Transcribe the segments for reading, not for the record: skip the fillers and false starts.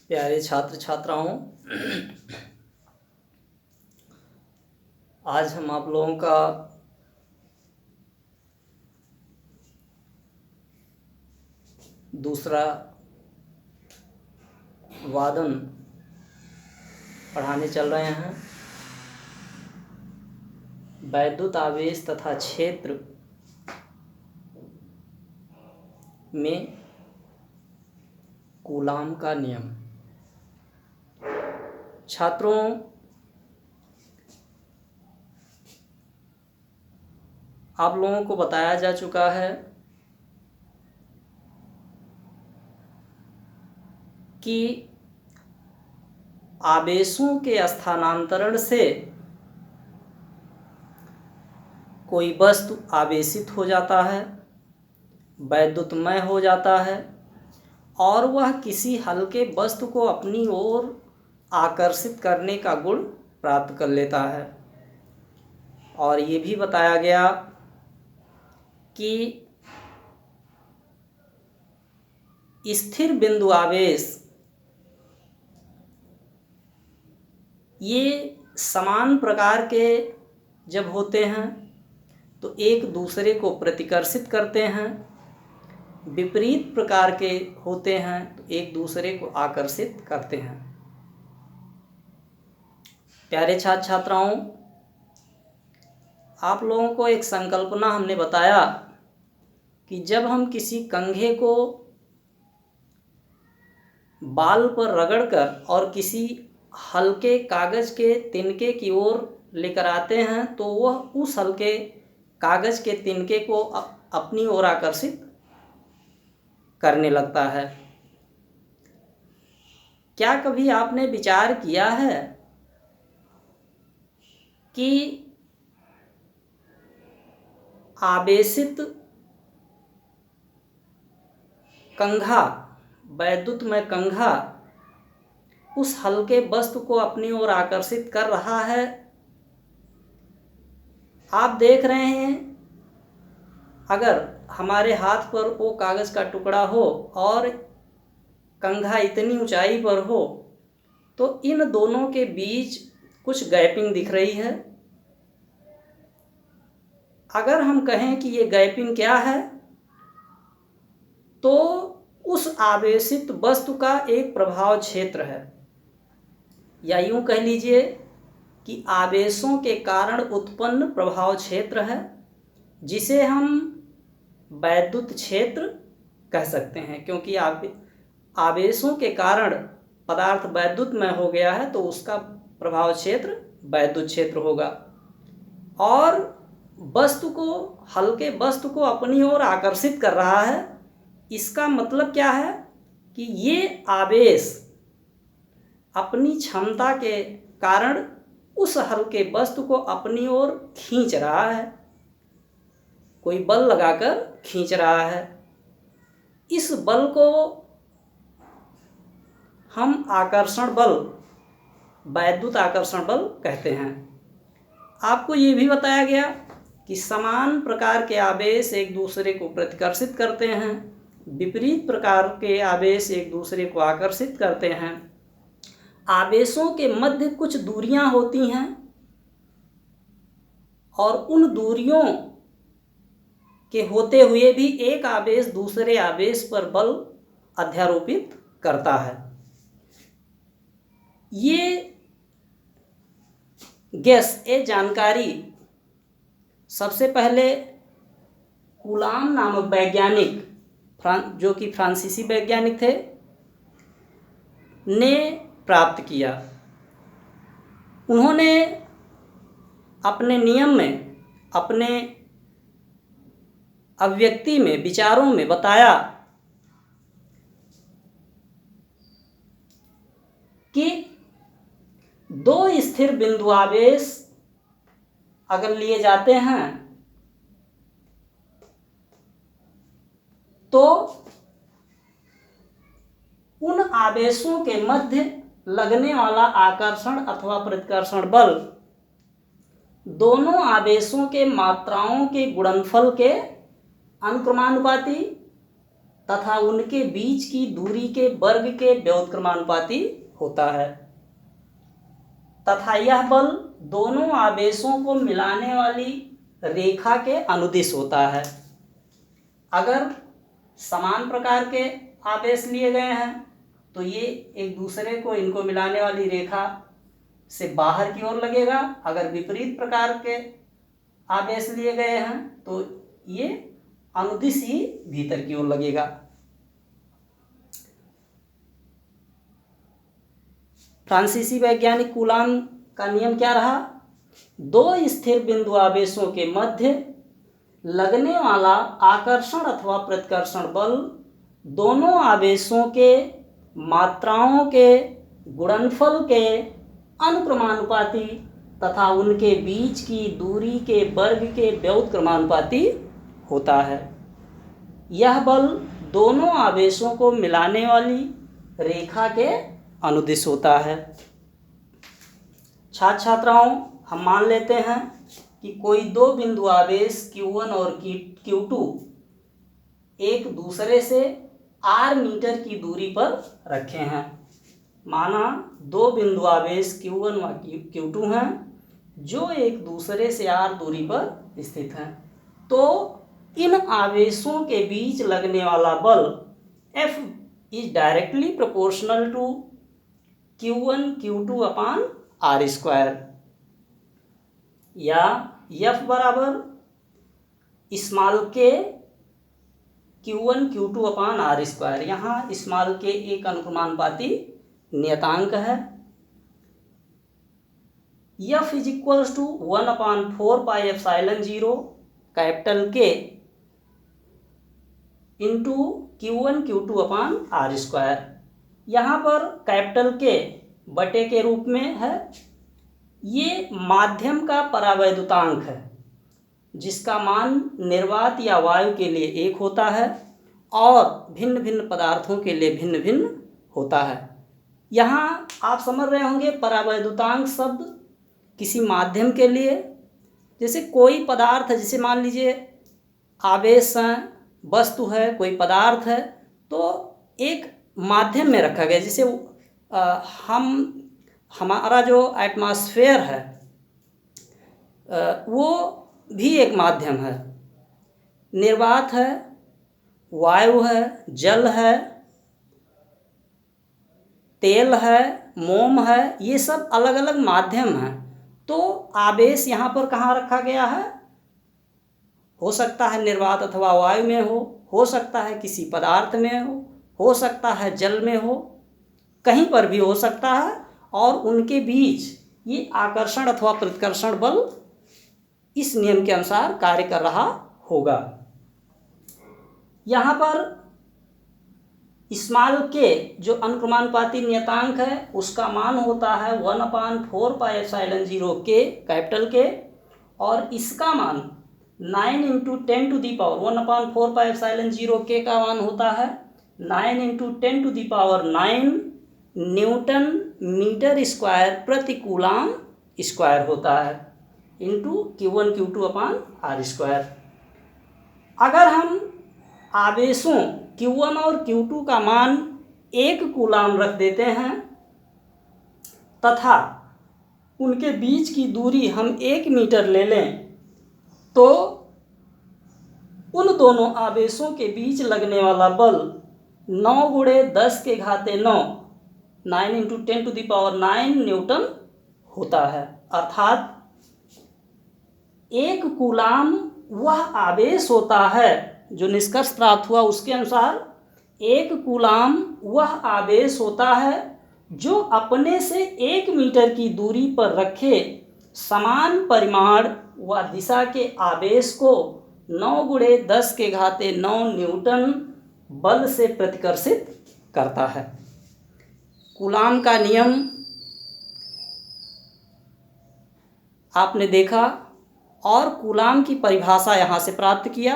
प्यारे छात्र छात्राओं, आज हम आप लोगों का दूसरा वादन पढ़ाने चल रहे हैं। वैद्युत आवेश तथा क्षेत्र में कूलाम का नियम। छात्रों, आप लोगों को बताया जा चुका है कि आवेशों के स्थानांतरण से कोई वस्तु आवेशित हो जाता है, वैद्युतमय हो जाता है और वह किसी हल्के वस्तु को अपनी ओर आकर्षित करने का गुण प्राप्त कर लेता है। और ये भी बताया गया कि स्थिर बिंदु आवेश ये समान प्रकार के जब होते हैं तो एक दूसरे को प्रतिकर्षित करते हैं, विपरीत प्रकार के होते हैं तो एक दूसरे को आकर्षित करते हैं। प्यारे छात्र छात्राओं, आप लोगों को एक संकल्पना हमने बताया कि जब हम किसी कंघे को बाल पर रगड़कर और किसी हल्के कागज़ के तिनके की ओर लेकर आते हैं तो वह उस हल्के कागज़ के तिनके को अपनी ओर आकर्षित करने लगता है। क्या कभी आपने विचार किया है कि आवेशित कंघा, वैद्युतमय कंघा उस हल्के वस्तु को अपनी ओर आकर्षित कर रहा है? आप देख रहे हैं, अगर हमारे हाथ पर वो कागज़ का टुकड़ा हो और कंघा इतनी ऊंचाई पर हो तो इन दोनों के बीच कुछ गैपिंग दिख रही है। अगर हम कहें कि ये गैपिंग क्या है तो उस आवेशित वस्तु का एक प्रभाव क्षेत्र है, या यूं कह लीजिए कि आवेशों के कारण उत्पन्न प्रभाव क्षेत्र है, जिसे हम वैद्युत क्षेत्र कह सकते हैं। क्योंकि आवेशों के कारण पदार्थ वैद्युतमय हो गया है तो उसका प्रभाव क्षेत्र वैद्युत क्षेत्र होगा। और वस्तु को, हल्के वस्तु को अपनी ओर आकर्षित कर रहा है, इसका मतलब क्या है कि ये आवेश अपनी क्षमता के कारण उस हल्के वस्तु को अपनी ओर खींच रहा है, कोई बल लगाकर खींच रहा है। इस बल को हम आकर्षण बल, वैद्युत आकर्षण बल कहते हैं। आपको ये भी बताया गया कि समान प्रकार के आवेश एक दूसरे को प्रतिकर्षित करते हैं, विपरीत प्रकार के आवेश एक दूसरे को आकर्षित करते हैं। आवेशों के मध्य कुछ दूरियां होती हैं और उन दूरियों के होते हुए भी एक आवेश दूसरे आवेश पर बल अध्यारोपित करता है। ये जानकारी सबसे पहले कूलाम नामक वैज्ञानिक, जो कि फ्रांसीसी वैज्ञानिक थे, ने प्राप्त किया। उन्होंने अपने नियम में, अपने अभिव्यक्ति में, विचारों में बताया कि दो स्थिर बिंदु आवेश अगर लिए जाते हैं तो उन आवेशों के मध्य लगने वाला आकर्षण अथवा प्रतिकर्षण बल दोनों आवेशों के मात्राओं के गुणनफल के अनुक्रमानुपाती तथा उनके बीच की दूरी के वर्ग के व्युत्क्रमानुपाती होता है तथा यह बल दोनों आवेशों को मिलाने वाली रेखा के अनुदिश होता है। अगर समान प्रकार के आवेश लिए गए हैं तो ये एक दूसरे को इनको मिलाने वाली रेखा से बाहर की ओर लगेगा। अगर विपरीत प्रकार के आवेश लिए गए हैं तो ये अनुदिश ही भीतर की ओर लगेगा। फ्रांसीसी वैज्ञानिक कूलाम का नियम क्या रहा? दो स्थिर बिंदु आवेशों के मध्य लगने वाला आकर्षण अथवा प्रतिकर्षण बल दोनों आवेशों के मात्राओं के गुणनफल के अनुक्रमानुपाती तथा उनके बीच की दूरी के वर्ग के व्युत्क्रमानुपाती होता है। यह बल दोनों आवेशों को मिलाने वाली रेखा के अनुदिश होता है। छात्र छात्राओं, हम मान लेते हैं कि कोई दो बिंदु आवेश Q1 और Q2 एक दूसरे से r मीटर की दूरी पर रखे हैं। माना दो बिंदु आवेश Q1 व Q2 हैं जो एक दूसरे से r दूरी पर स्थित हैं, तो इन आवेशों के बीच लगने वाला बल F is directly proportional to Q1 Q2 upon r square, या F बराबर small K Q1 Q2 upon r square. यहाँ स्मॉल के एक अनुक्रमानुपाती नियतांक है। F is equals to 1/4 pi epsilon 0 capital K into Q1 Q2 upon r square. यहाँ पर capital के बटे के रूप में है। ये माध्यम का परावैद्युतांक है जिसका मान निर्वात या वायु के लिए एक होता है और भिन्न भिन्न पदार्थों के लिए भिन्न भिन्न होता है। यहाँ आप समझ रहे होंगे परावैद्युतांक शब्द किसी माध्यम के लिए, जैसे कोई पदार्थ है, जैसे मान लीजिए आवेश है, वस्तु है, कोई पदार्थ है, तो एक माध्यम में रखा गया। जैसे हमारा जो एटमॉस्फेयर है वो भी एक माध्यम है। निर्वात है, वायु है, जल है, तेल है, मोम है, ये सब अलग अलग माध्यम हैं। तो आवेश यहाँ पर कहाँ रखा गया है? हो सकता है निर्वात अथवा वायु में हो सकता है किसी पदार्थ में हो सकता है जल में हो, कहीं पर भी हो सकता है। और उनके बीच ये आकर्षण अथवा प्रतिकर्षण बल इस नियम के अनुसार कार्य कर रहा होगा। यहाँ पर स्मॉल के जो अनुक्रमानुपाती नियतांक है उसका मान होता है 1/4 पाई एप्सिलॉन 0 के कैपिटल के, और इसका मान 9 × 10⁻, 1/4 पाई एप्सिलॉन 0 के का मान होता है 9 × 10⁹ न्यूटन मीटर स्क्वायर प्रति कूलाम स्क्वायर होता है into Q1 Q2 upon r square. अगर हम आवेशों Q1 और Q2 का मान 1 कूलाम रख देते हैं तथा उनके बीच की दूरी हम 1 मीटर ले लें, तो उन दोनों आवेशों के बीच लगने वाला बल 9 × 10⁹ 9 × 10⁹ न्यूटन होता है। अर्थात 1 कूलाम वह आवेश होता है, जो निष्कर्ष प्राप्त हुआ उसके अनुसार 1 कूलाम वह आवेश होता है जो अपने से 1 मीटर की दूरी पर रखे समान परिमाण व दिशा के आवेश को 9 × 10⁹ न्यूटन बल से प्रतिकर्षित करता है। कूलाम का नियम आपने देखा और कूलाम की परिभाषा यहाँ से प्राप्त किया।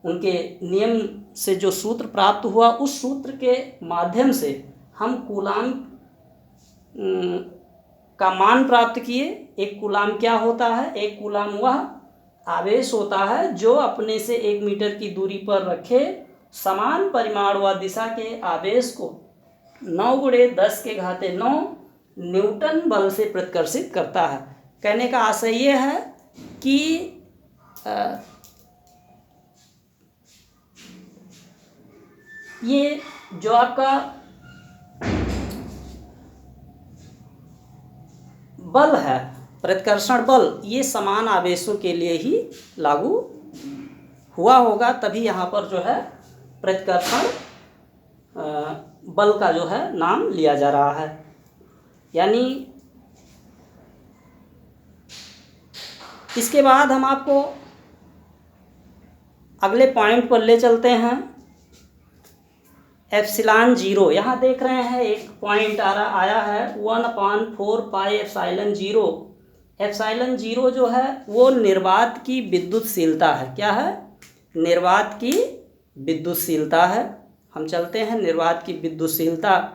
उनके नियम से जो सूत्र प्राप्त हुआ उस सूत्र के माध्यम से हम कूलाम का मान प्राप्त किए। एक कूलाम क्या होता है? एक कूलाम वह आवेश होता है जो अपने से 1 मीटर की दूरी पर रखे समान परिमाण व दिशा के आवेश को 9 × 10⁹ न्यूटन बल से प्रतिकर्षित करता है। कहने का आशय ये है कि ये जो आपका बल है, प्रतिकर्षण बल, ये समान आवेशों के लिए ही लागू हुआ होगा, तभी यहाँ पर जो है प्रतिकर्षण बल का जो है नाम लिया जा रहा है। यानी इसके बाद हम आपको अगले पॉइंट पर ले चलते हैं। एप्सिलॉन 0, यहाँ देख रहे हैं एक पॉइंट आया है 1/4 पाई एप्सिलॉन 0। एप्सिलॉन 0 जो है वो निर्वात की विद्युतशीलता है। क्या है? निर्वात की विद्युतशीलता है। हम चलते हैं निर्वात की विद्युतशीलता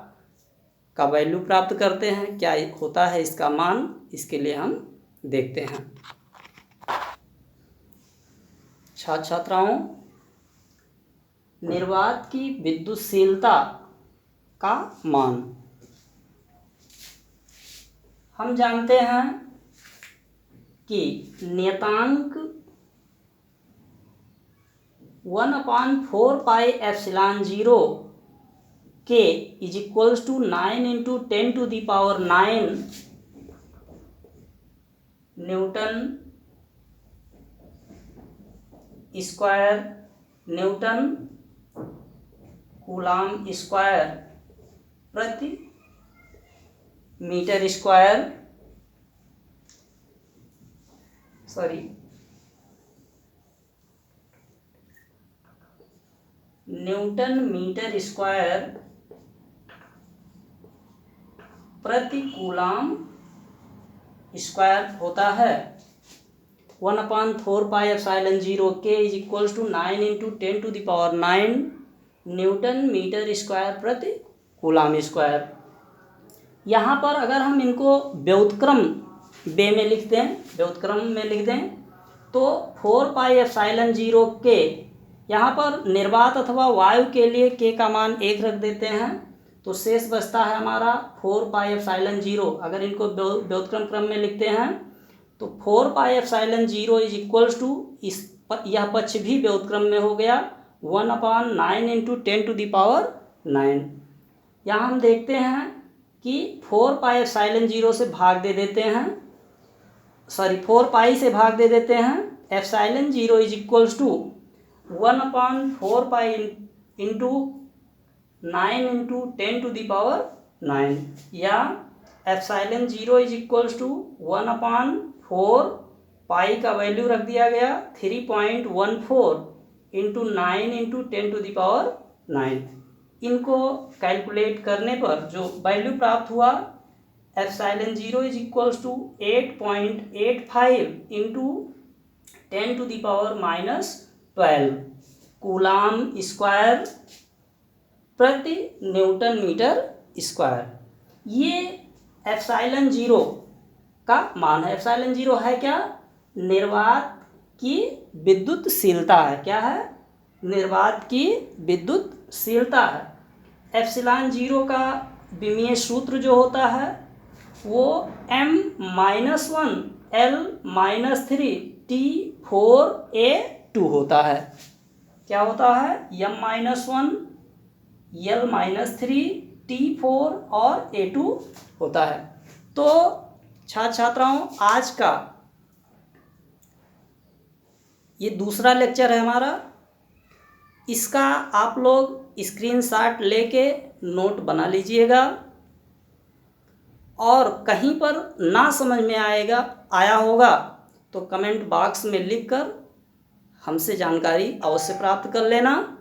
का वैल्यू प्राप्त करते हैं, क्या होता है इसका मान, इसके लिए हम देखते हैं। छात्र छात्राओं, निर्वात की विद्युतशीलता का मान हम जानते हैं कि नियतांक 1/4 पाई एप्सिलॉन 0 के = 9 × 10⁹ newton square, newton coulomb square प्रति metre square, newton metre square प्रति कूलाम स्क्वायर होता है। 1/4 पाई एप्सिलॉन 0 के = 9 × 10⁹ न्यूटन मीटर स्क्वायर प्रति कूलाम स्क्वायर। यहाँ पर अगर हम इनको व्युत्क्रम में लिख दें तो 4 पाई एप्सिलॉन 0 के, यहाँ पर निर्वात अथवा वायु के लिए के का मान 1 रख देते हैं, तो शेष बचता है हमारा 4 पाई एप्सिलॉन 0। अगर इनको व्युत्क्रम क्रम में लिखते हैं तो 4 पाई एप्सिलॉन 0 = यह पक्ष भी व्युत्क्रम में हो गया 1/9 × 10⁹। यहाँ हम देखते हैं कि 4 पाई एप्सिलॉन 0 से भाग दे देते हैं, 4 पाई से भाग दे देते हैं। एप्सिलॉन 0 = 1/4 पाई × 9 × 10⁹, या एप्सिलॉन 0 = 1/4 पाई का वैल्यू रख दिया गया 3.14 × 9 × 10⁹। इनको कैलकुलेट करने पर जो वैल्यू प्राप्त हुआ, एप्सिलॉन 0 = 8.85 × 10⁻12 कूलाम स्क्वायर प्रति न्यूटन मीटर स्क्वायर। ये एप्सिलॉन 0 का मान है। एप्सिलॉन 0 है क्या? निर्वात की विद्युतशीलता है। क्या है? निर्वात की विद्युतशीलता है। एप्सिलॉन 0 का विमीय सूत्र जो होता है वो m-1 L-3 T4A2 होता है। क्या होता है? m-1 L-3 T4 और A2 होता है। तो छात्र छात्राओं, आज का ये दूसरा लेक्चर है हमारा। इसका आप लोग स्क्रीनशॉट लेके नोट बना लीजिएगा, और कहीं पर ना समझ में आया होगा तो कमेंट बॉक्स में लिखकर हमसे जानकारी अवश्य प्राप्त कर लेना।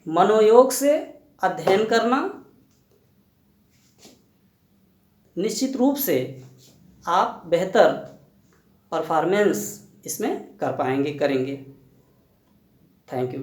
मनोयोग से अध्ययन करना, निश्चित रूप से आप बेहतर परफॉर्मेंस इसमें करेंगे। Thank you.